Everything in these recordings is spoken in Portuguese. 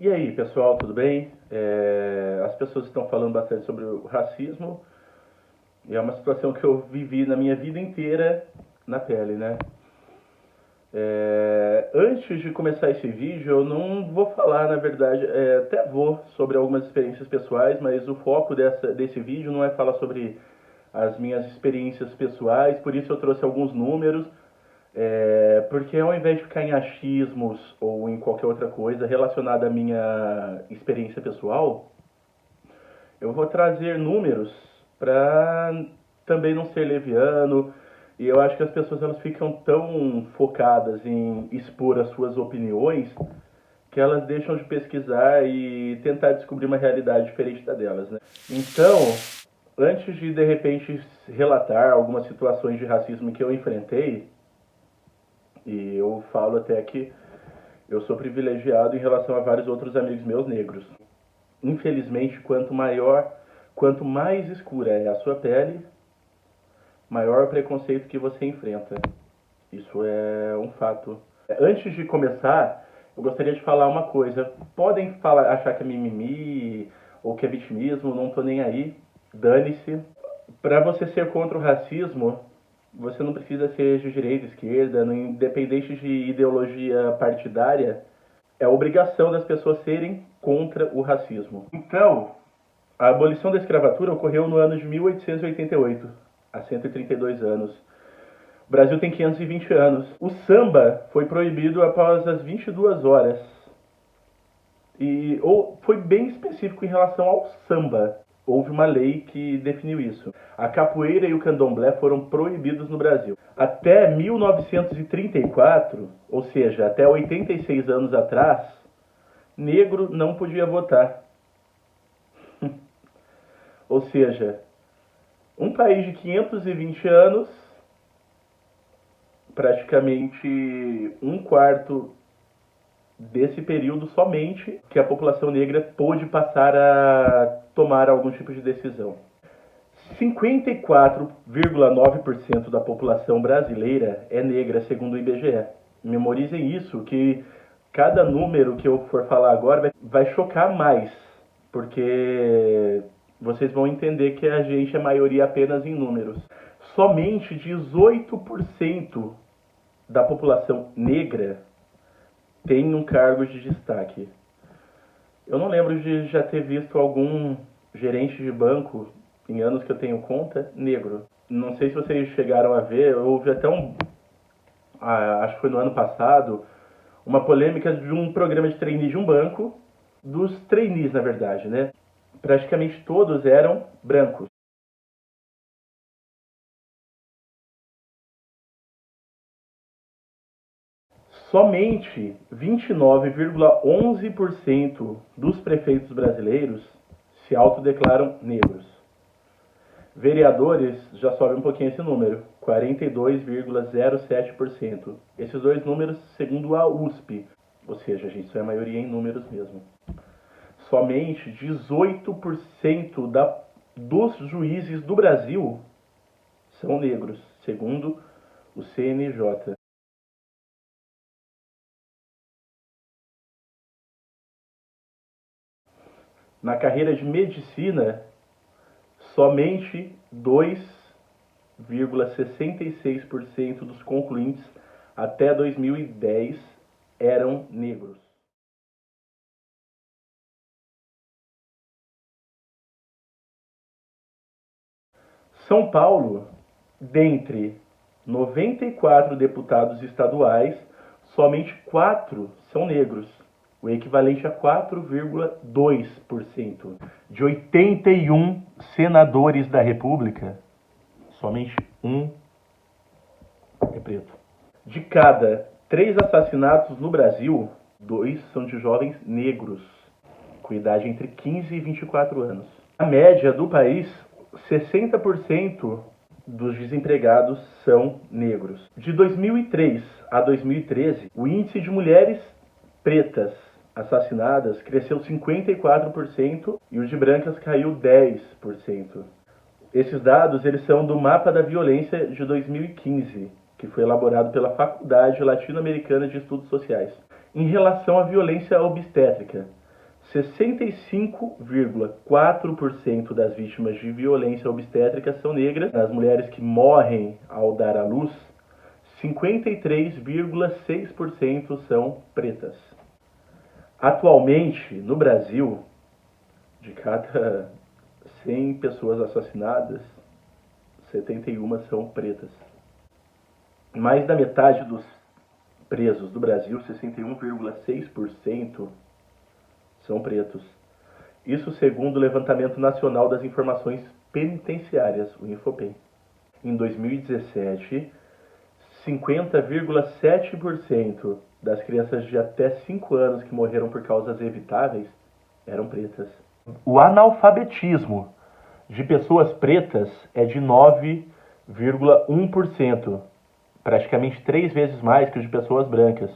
E aí, pessoal, tudo bem? As pessoas estão falando bastante sobre o racismo e é uma situação que eu vivi na minha vida inteira na pele, né? Antes de começar esse vídeo, eu não vou falar, na verdade, até vou sobre algumas experiências pessoais, mas o foco desse vídeo não é falar sobre as minhas experiências pessoais, por isso eu trouxe alguns números, porque ao invés de ficar em achismos ou em qualquer outra coisa relacionada à minha experiência pessoal, eu vou trazer números para também não ser leviano. E eu acho que as pessoas elas ficam tão focadas em expor as suas opiniões que elas deixam de pesquisar e tentar descobrir uma realidade diferente da delas, né? Então, antes de repente relatar algumas situações de racismo que eu enfrentei, e eu falo até que eu sou privilegiado em relação a vários outros amigos meus negros. Infelizmente, quanto mais escura é a sua pele, maior o preconceito que você enfrenta. Isso é um fato. Antes de começar, eu gostaria de falar uma coisa. Podem achar que é mimimi ou que é vitimismo, não tô nem aí. Dane-se. Para você ser contra o racismo, você não precisa ser de direita, esquerda, independente de ideologia partidária. É obrigação das pessoas serem contra o racismo. Então, a abolição da escravatura ocorreu no ano de 1888, há 132 anos. O Brasil tem 520 anos. O samba foi proibido após as 22 horas. Ou foi bem específico em relação ao samba. Houve uma lei que definiu isso. A capoeira e o candomblé foram proibidos no Brasil. Até 1934, ou seja, até 86 anos atrás, negro não podia votar. Ou seja, um país de 520 anos, praticamente um quarto desse período somente que a população negra pôde passar a tomar algum tipo de decisão. 54,9% da população brasileira é negra, segundo o IBGE. Memorizem isso, que cada número que eu for falar agora vai chocar mais, porque vocês vão entender que a gente é maioria apenas em números. Somente 18% da população negra tem um cargo de destaque. Eu não lembro de já ter visto algum gerente de banco, em anos que eu tenho conta, negro. Não sei se vocês chegaram a ver, houve até acho que foi no ano passado, uma polêmica de um programa de trainee de um banco, dos trainees, na verdade, né? Praticamente todos eram brancos. Somente 29,11% dos prefeitos brasileiros se autodeclaram negros. Vereadores já sobe um pouquinho esse número, 42,07%. Esses dois números segundo a USP, ou seja, a gente só é a maioria em números mesmo. Somente 18% dos juízes do Brasil são negros, segundo o CNJ. Na carreira de medicina, somente 2,66% dos concluintes até 2010 eram negros. São Paulo, dentre 94 deputados estaduais, somente 4 são negros, o equivalente a 4,2%. De 81 senadores da República, somente um é preto. De cada 3 assassinatos no Brasil, 2 são de jovens negros, com idade entre 15 e 24 anos. A média do país, 60% dos desempregados são negros. De 2003 a 2013, o índice de mulheres pretas assassinadas cresceu 54% e o de brancas caiu 10%. Esses dados eles são do Mapa da Violência de 2015, que foi elaborado pela Faculdade Latino-Americana de Estudos Sociais. Em relação à violência obstétrica, 65,4% das vítimas de violência obstétrica são negras. As mulheres que morrem ao dar à luz, 53,6% são pretas. Atualmente, no Brasil, de cada 100 pessoas assassinadas, 71 são pretas. Mais da metade dos presos do Brasil, 61,6%, são pretos. Isso segundo o Levantamento Nacional das Informações Penitenciárias, o Infopem. Em 2017, 50,7% das crianças de até 5 anos que morreram por causas evitáveis eram pretas. O analfabetismo de pessoas pretas é de 9,1%, praticamente 3 vezes mais que o de pessoas brancas,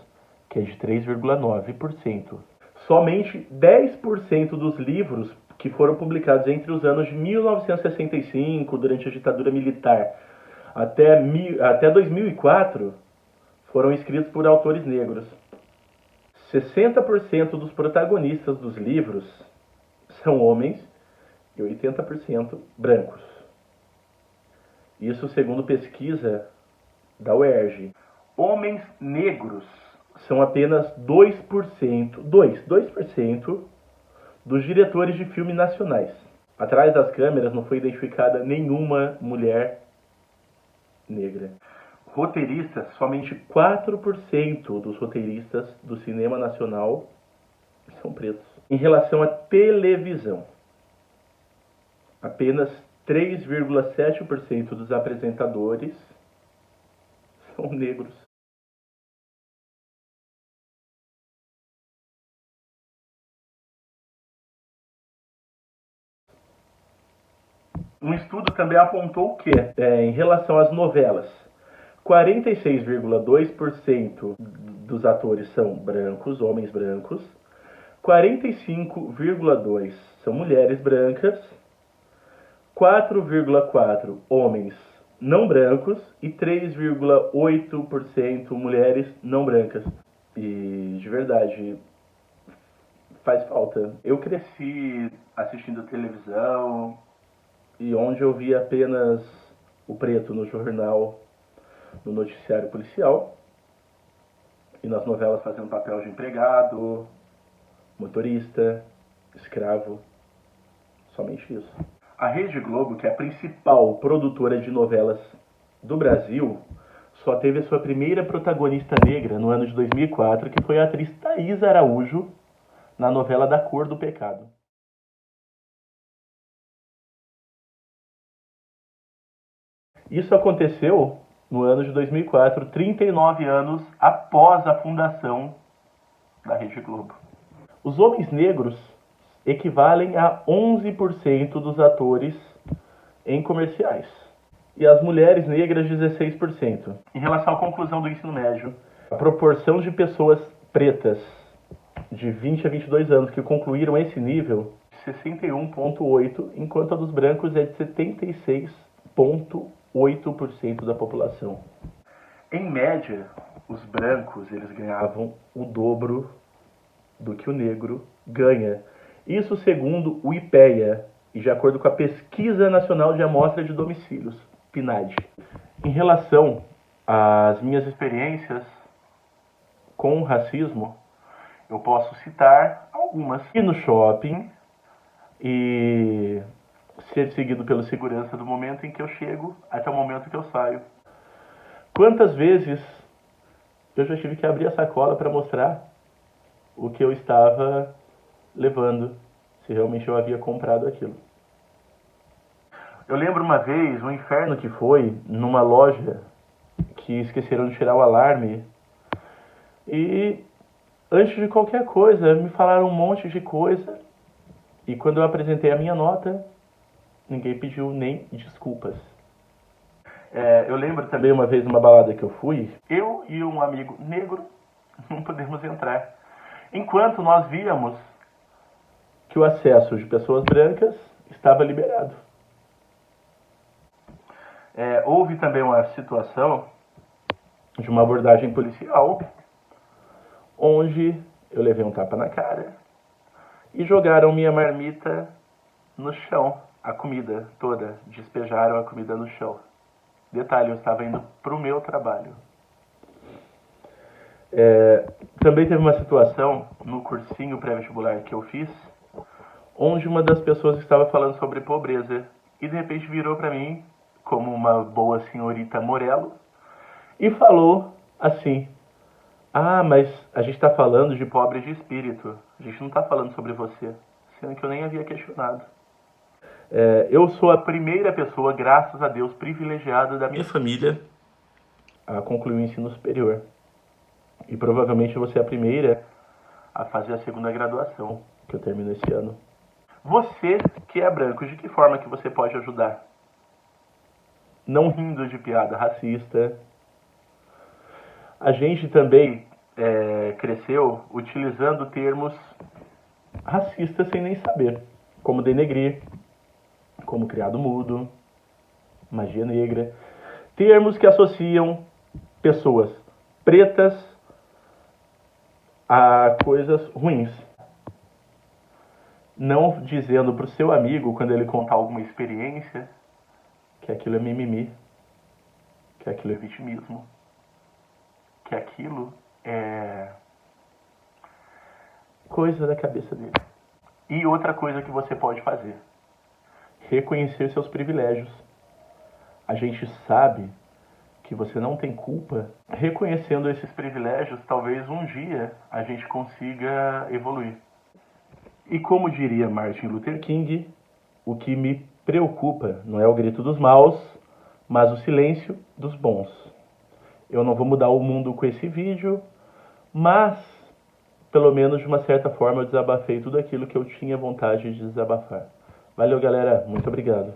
que é de 3,9%. Somente 10% dos livros que foram publicados entre os anos de 1965, durante a ditadura militar, até 2004, foram escritos por autores negros. 60% dos protagonistas dos livros são homens e 80% brancos. Isso segundo pesquisa da UERJ. Homens negros são apenas 2% dos diretores de filmes nacionais. Atrás das câmeras não foi identificada nenhuma mulher negra. Roteiristas, somente 4% dos roteiristas do cinema nacional são pretos. Em relação à televisão, apenas 3,7% dos apresentadores são negros. Um estudo também apontou que, em relação às novelas, 46,2% dos atores são brancos, homens brancos, 45,2% são mulheres brancas, 4,4% homens não brancos e 3,8% mulheres não brancas. E, de verdade, faz falta. Eu cresci assistindo televisão e onde eu via apenas o preto no jornal, no noticiário policial, e nas novelas fazendo papel de empregado, motorista, escravo, somente isso. A Rede Globo, que é a principal produtora de novelas do Brasil, só teve a sua primeira protagonista negra no ano de 2004, que foi a atriz Thaís Araújo, na novela Da Cor do Pecado. Isso aconteceu no ano de 2004, 39 anos após a fundação da Rede Globo. Os homens negros equivalem a 11% dos atores em comerciais. E as mulheres negras, 16%. Em relação à conclusão do ensino médio, a proporção de pessoas pretas de 20 a 22 anos que concluíram esse nível é 61,8%, enquanto a dos brancos é de 76,8% da população. Em média, os brancos eles ganhavam o dobro do que o negro ganha. Isso segundo o IPEA, e de acordo com a Pesquisa Nacional de Amostra de Domicílios, PNAD. Em relação às minhas experiências com o racismo, eu posso citar algumas. Ir no shopping e ser seguido pelo segurança do momento em que eu chego até o momento que eu saio. Quantas vezes eu já tive que abrir a sacola para mostrar o que eu estava levando, se realmente eu havia comprado aquilo. Eu lembro uma vez, um inferno que foi, numa loja que esqueceram de tirar o alarme, e antes de qualquer coisa, me falaram um monte de coisa, e quando eu apresentei a minha nota, ninguém pediu nem desculpas. Eu lembro também uma vez numa balada que eu fui, eu e um amigo negro não podemos entrar, enquanto nós víamos que o acesso de pessoas brancas estava liberado. Houve também uma situação de uma abordagem policial, onde eu levei um tapa na cara e jogaram minha marmita no chão, a comida toda, despejaram a comida no chão. Detalhe, eu estava indo para o meu trabalho. Também teve uma situação no cursinho pré-vestibular que eu fiz, onde uma das pessoas estava falando sobre pobreza e de repente virou para mim, como uma boa senhorita Morello, e falou assim: ah, mas a gente está falando de pobres de espírito, a gente não está falando sobre você, sendo que eu nem havia questionado. Eu sou a primeira pessoa, graças a Deus, privilegiada da minha família a concluir o ensino superior. E provavelmente você é a primeira a fazer a segunda graduação, que eu termino esse ano. Você que é branco, de que forma que você pode ajudar? Não rindo de piada racista. A gente também cresceu utilizando termos racistas sem nem saber, como denegrir, como criado mudo, magia negra. Termos que associam pessoas pretas a coisas ruins. Não dizendo para o seu amigo, quando ele contar alguma experiência, que aquilo é mimimi, que aquilo é vitimismo, que aquilo é coisa da cabeça dele. E outra coisa que você pode fazer: reconhecer seus privilégios. A gente sabe que você não tem culpa. Reconhecendo esses privilégios, talvez um dia a gente consiga evoluir. E como diria Martin Luther King, o que me preocupa não é o grito dos maus, mas o silêncio dos bons. Eu não vou mudar o mundo com esse vídeo, mas pelo menos de uma certa forma eu desabafei tudo aquilo que eu tinha vontade de desabafar. Valeu, galera. Muito obrigado.